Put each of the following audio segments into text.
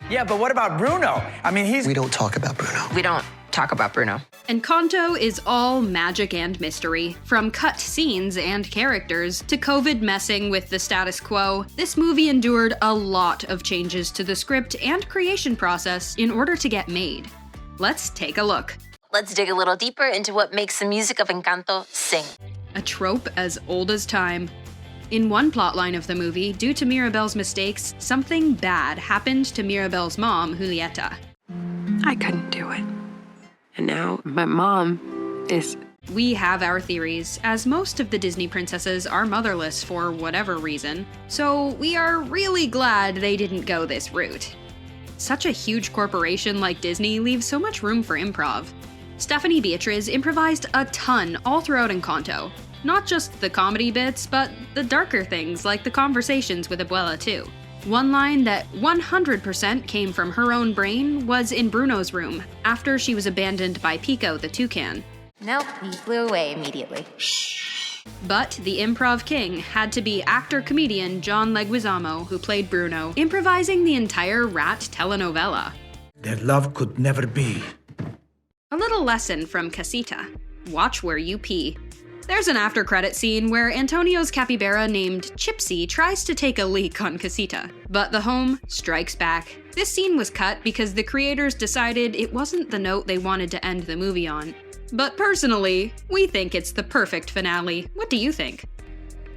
Yeah, but what about Bruno? I mean, We don't talk about Bruno. We don't talk about Bruno. Encanto is all magic and mystery. From cut scenes and characters to COVID messing with the status quo, this movie endured a lot of changes to the script and creation process in order to get made. Let's take a look. Let's dig a little deeper into what makes the music of Encanto sing. A trope as old as time. In one plotline of the movie, due to Mirabel's mistakes, something bad happened to Mirabel's mom, Julieta. I couldn't do it. And now my mom is... We have our theories, as most of the Disney princesses are motherless for whatever reason, so we are really glad they didn't go this route. Such a huge corporation like Disney leaves so much room for improv. Stephanie Beatriz improvised a ton all throughout Encanto. Not just the comedy bits, but the darker things like the conversations with Abuela too. One line that 100% came from her own brain was in Bruno's room, after she was abandoned by Pico the toucan. Nope, he flew away immediately. But the improv king had to be actor-comedian John Leguizamo, who played Bruno, improvising the entire rat telenovela. Their love could never be. A little lesson from Casita. Watch where you pee. There's an after-credit scene where Antonio's capybara named Chipsy tries to take a leak on Casita, but the home strikes back. This scene was cut because the creators decided it wasn't the note they wanted to end the movie on. But personally, we think it's the perfect finale. What do you think?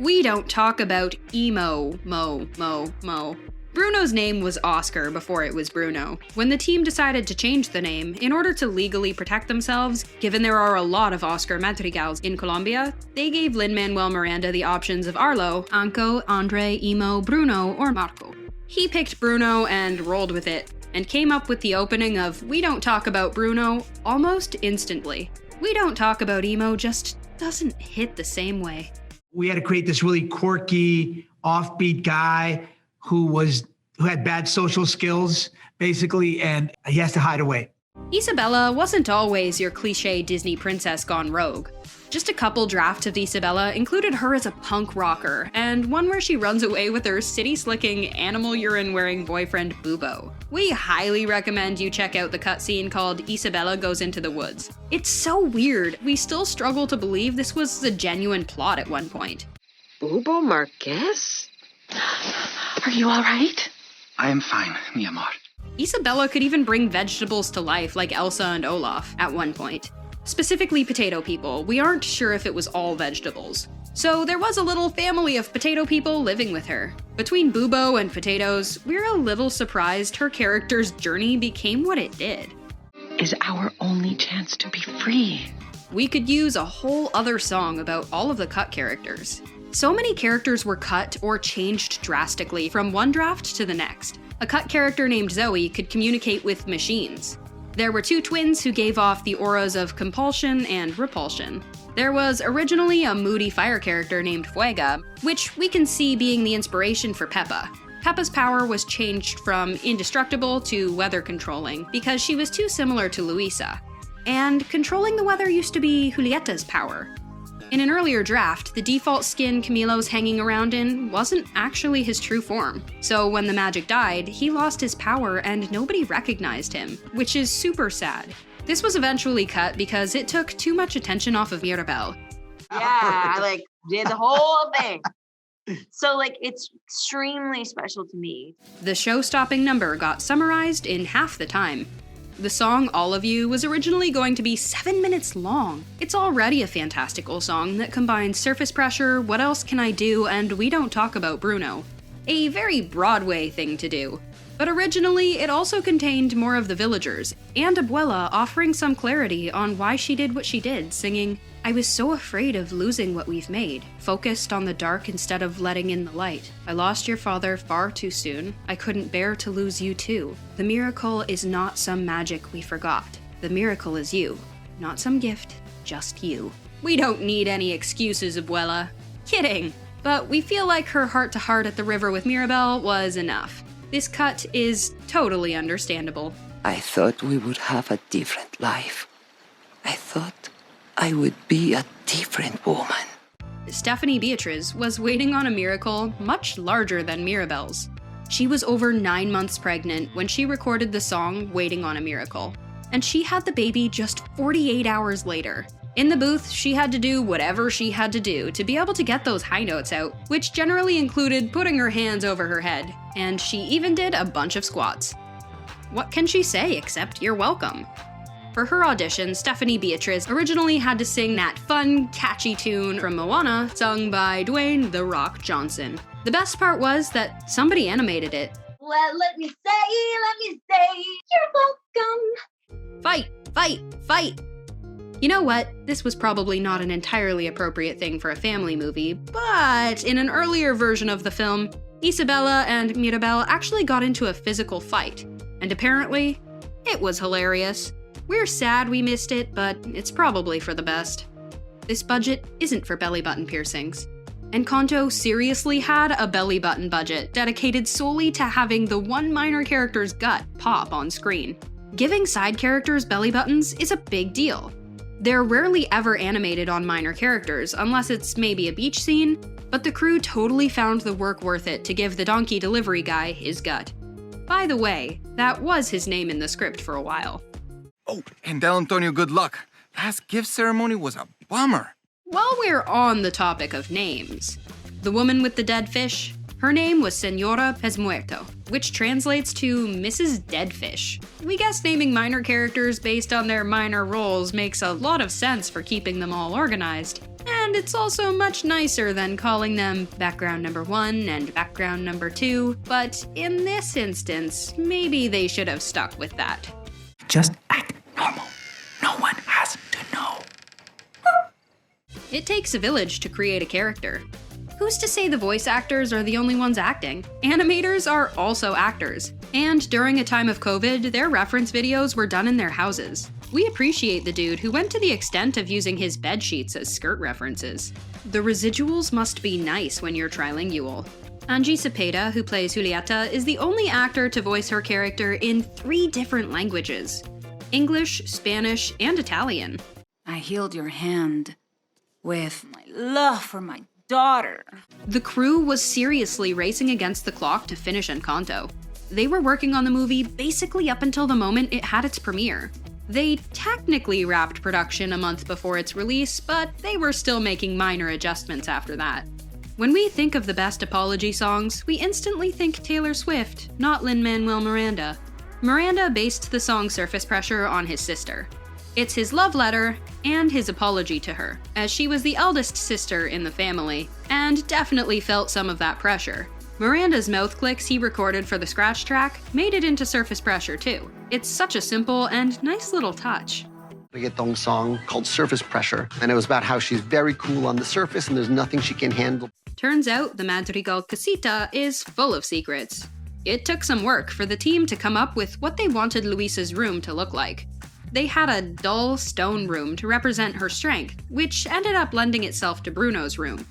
We don't talk about emo, mo. Bruno's name was Oscar before it was Bruno. When the team decided to change the name, in order to legally protect themselves, given there are a lot of Oscar Madrigals in Colombia, they gave Lin-Manuel Miranda the options of Arlo, Anko, Andre, Emo, Bruno, or Marco. He picked Bruno and rolled with it, and came up with the opening of We Don't Talk About Bruno almost instantly. We Don't Talk About Emo just doesn't hit the same way. We had to create this really quirky, offbeat guy who had bad social skills, basically, and he has to hide away. Isabela wasn't always your cliche Disney princess gone rogue. Just a couple drafts of Isabela included her as a punk rocker, and one where she runs away with her city-slicking, animal urine-wearing boyfriend Bubo. We highly recommend you check out the cutscene called Isabela Goes Into the Woods. It's so weird, we still struggle to believe this was a genuine plot at one point. Bubo Marquez? Are you all right? I am fine, mi amor. Isabela could even bring vegetables to life like Elsa and Olaf at one point. Specifically potato people, we aren't sure if it was all vegetables. So there was a little family of potato people living with her. Between Bubo and potatoes, we're a little surprised her character's journey became what it did. Is our only chance to be free. We could use a whole other song about all of the cut characters. So many characters were cut or changed drastically from one draft to the next. A cut character named Zoe could communicate with machines. There were two twins who gave off the auras of compulsion and repulsion. There was originally a moody fire character named Fuega, which we can see being the inspiration for Peppa. Peppa's power was changed from indestructible to weather controlling because she was too similar to Luisa. And controlling the weather used to be Julieta's power. In an earlier draft, the default skin Camilo's hanging around in wasn't actually his true form. So when the magic died, he lost his power and nobody recognized him, which is super sad. This was eventually cut because it took too much attention off of Mirabel. Yeah, I did the whole thing. So it's extremely special to me. The show-stopping number got summarized in half the time. The song All of You was originally going to be 7 minutes long. It's already a fantastical song that combines Surface Pressure, What Else Can I Do, and We Don't Talk About Bruno. A very Broadway thing to do. But originally, it also contained more of the villagers, and Abuela offering some clarity on why she did what she did, singing, I was so afraid of losing what we've made, focused on the dark instead of letting in the light. I lost your father far too soon. I couldn't bear to lose you too. The miracle is not some magic we forgot. The miracle is you. Not some gift, just you. We don't need any excuses, Abuela. Kidding. But we feel like her heart-to-heart at the river with Mirabel was enough. This cut is totally understandable. I thought we would have a different life. I thought I would be a different woman. Stephanie Beatriz was waiting on a miracle much larger than Mirabel's. She was over 9 months pregnant when she recorded the song Waiting on a Miracle, and she had the baby just 48 hours later. In the booth, she had to do whatever she had to do to be able to get those high notes out, which generally included putting her hands over her head, and she even did a bunch of squats. What can she say except you're welcome? For her audition, Stephanie Beatriz originally had to sing that fun, catchy tune from Moana, sung by Dwayne "The Rock" Johnson. The best part was that somebody animated it. Let me say, you're welcome. Fight, fight, fight! You know what? This was probably not an entirely appropriate thing for a family movie, but in an earlier version of the film, Isabela and Mirabel actually got into a physical fight, and apparently, it was hilarious. We're sad we missed it, but it's probably for the best. This budget isn't for belly button piercings. Encanto seriously had a belly button budget dedicated solely to having the one minor character's gut pop on screen. Giving side characters belly buttons is a big deal. They're rarely ever animated on minor characters, unless it's maybe a beach scene, but the crew totally found the work worth it to give the donkey delivery guy his gut. By the way, that was his name in the script for a while. Oh, and Del Antonio, good luck. Last gift ceremony was a bummer. While we're on the topic of names, the woman with the dead fish, her name was Senora Pez Muerto, which translates to Mrs. Deadfish. We guess naming minor characters based on their minor roles makes a lot of sense for keeping them all organized. And it's also much nicer than calling them background number 1 and background number 2, but in this instance, maybe they should have stuck with that. Just act normal. No one has to know. It takes a village to create a character. Who's to say the voice actors are the only ones acting? Animators are also actors. And during a time of COVID, their reference videos were done in their houses. We appreciate the dude who went to the extent of using his bed sheets as skirt references. The residuals must be nice when you're trilingual. Angie Cepeda, who plays Julieta, is the only actor to voice her character in 3 different languages: English, Spanish, and Italian. I healed your hand with my love for my daughter. The crew was seriously racing against the clock to finish Encanto. They were working on the movie basically up until the moment it had its premiere. They technically wrapped production a month before its release, but they were still making minor adjustments after that. When we think of the best apology songs, we instantly think Taylor Swift, not Lin-Manuel Miranda. Miranda based the song Surface Pressure on his sister. It's his love letter and his apology to her, as she was the eldest sister in the family, and definitely felt some of that pressure. Miranda's mouth clicks he recorded for the scratch track made it into Surface Pressure too. It's such a simple and nice little touch. Reggaeton song called Surface Pressure, and it was about how she's very cool on the surface and there's nothing she can handle. Turns out the Madrigal Casita is full of secrets. It took some work for the team to come up with what they wanted Luisa's room to look like. They had a dull stone room to represent her strength, which ended up lending itself to Bruno's room.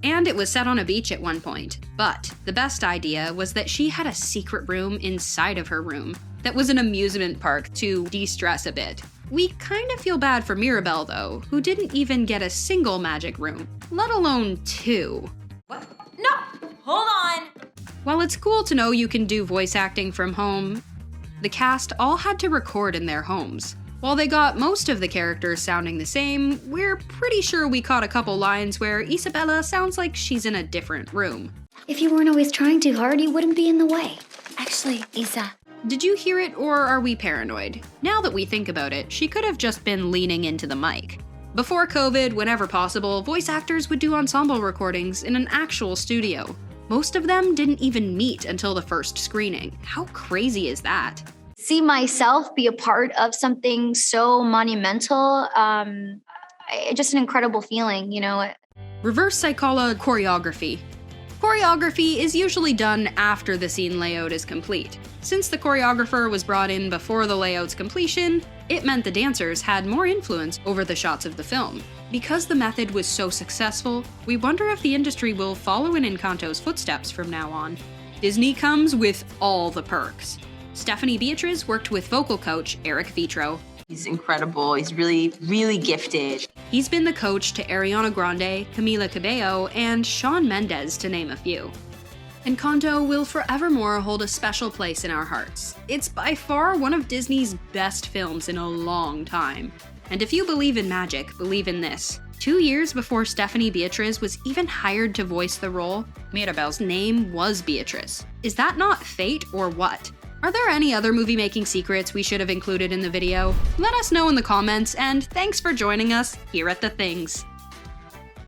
And it was set on a beach at one point. But the best idea was that she had a secret room inside of her room that was an amusement park to de-stress a bit. We kind of feel bad for Mirabel though, who didn't even get a single magic room, let alone 2. What? No! Hold on! While it's cool to know you can do voice acting from home, the cast all had to record in their homes. While they got most of the characters sounding the same, we're pretty sure we caught a couple lines where Isabela sounds like she's in a different room. If you weren't always trying too hard, you wouldn't be in the way. Actually, Isa. Did you hear it, or are we paranoid? Now that we think about it, she could have just been leaning into the mic. Before COVID, whenever possible, voice actors would do ensemble recordings in an actual studio. Most of them didn't even meet until the first screening. How crazy is that? See myself be a part of something so monumental, just an incredible feeling, you know. Reverse Psychola choreography. Choreography is usually done after the scene layout is complete. Since the choreographer was brought in before the layout's completion, it meant the dancers had more influence over the shots of the film. Because the method was so successful, we wonder if the industry will follow in Encanto's footsteps from now on. Disney comes with all the perks. Stephanie Beatriz worked with vocal coach Eric Vitro. He's incredible. He's really, really gifted. He's been the coach to Ariana Grande, Camila Cabello, and Shawn Mendes, to name a few. Encanto will forevermore hold a special place in our hearts. It's by far one of Disney's best films in a long time. And if you believe in magic, believe in this. 2 years before Stephanie Beatriz was even hired to voice the role, Mirabel's name was Beatriz. Is that not fate or what? Are there any other movie-making secrets we should have included in the video? Let us know in the comments, and thanks for joining us here at The Things.